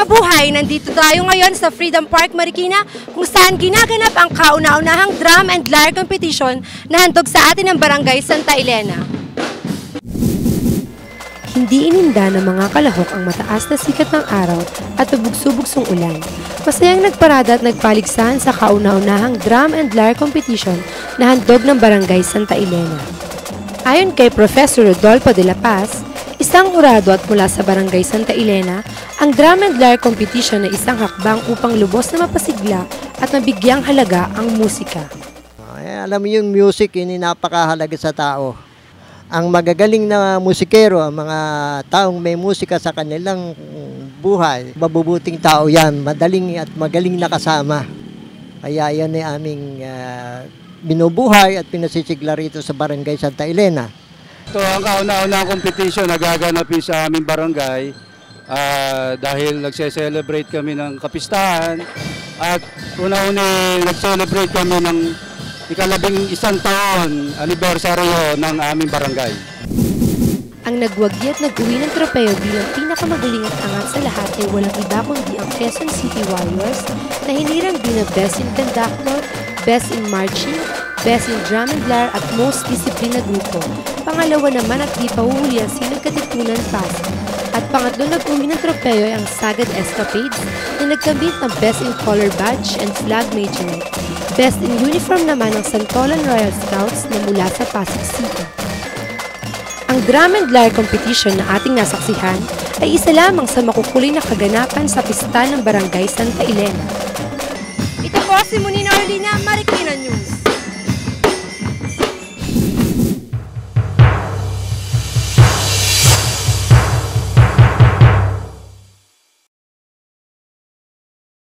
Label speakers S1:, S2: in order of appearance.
S1: kabuhay, nandito tayo ngayon sa Freedom Park, Marikina, kung saan ginaganap ang kauna-unahang drum and lyre competition na handog sa atin ng Barangay Santa Elena. Hindi ininda ng mga kalahok ang mataas na sikat ng araw at bubugso-bugsong ulan. Masayang nagparada at nagpaligsahan sa kauna-unahang drum and lyre competition na handog ng Barangay Santa Elena. Ayon kay Professor Rodolfo de la Paz, isang hurado at mula sa Barangay Santa Elena, ang drum and lyre competition ay isang hakbang upang lubos na mapasigla at mabigyang halaga ang musika.
S2: Alam mo yung music, yun napakahalaga sa tao. Ang magagaling na musikero, ang mga taong may musika sa kanilang buhay, mabubuting tao yan, madaling at magaling nakasama. Kaya yan ay aming binubuhay at pinasisigla rito sa Barangay Santa Elena.
S3: Ito ang kauna-unahang competition na gaganapin sa aming barangay dahil nagse-celebrate kami ng kapistahan at una-una nag-celebrate kami ng ika-11 taon anibersaryo ng aming barangay.
S1: Ang nagwagi at nag-uwi ng tropeo bilang pinakamagaling at angat sa lahat ay walang iba kundi ang Quezon City Warriors na hinirang din na Best in Conductor, Best in Marching, Best in Drum and Lyre at Most Disciplined na grupo. Pangalawa naman at di pahuhuli ang Sinag Katipunan Pasig. At pangatlo nag-uwi ng tropeo ay ang Sagad Escapades na nagkamit ng Best in Color Badge and Flag Majorette. Best in Uniform naman ang Santolan Royal Scouts na mula sa Pasig City. Ang drum and lyre competition na ating nasaksihan ay isa lamang sa makukulay na kaganapan sa pista ng Barangay Santa Elena. Ito po si Munino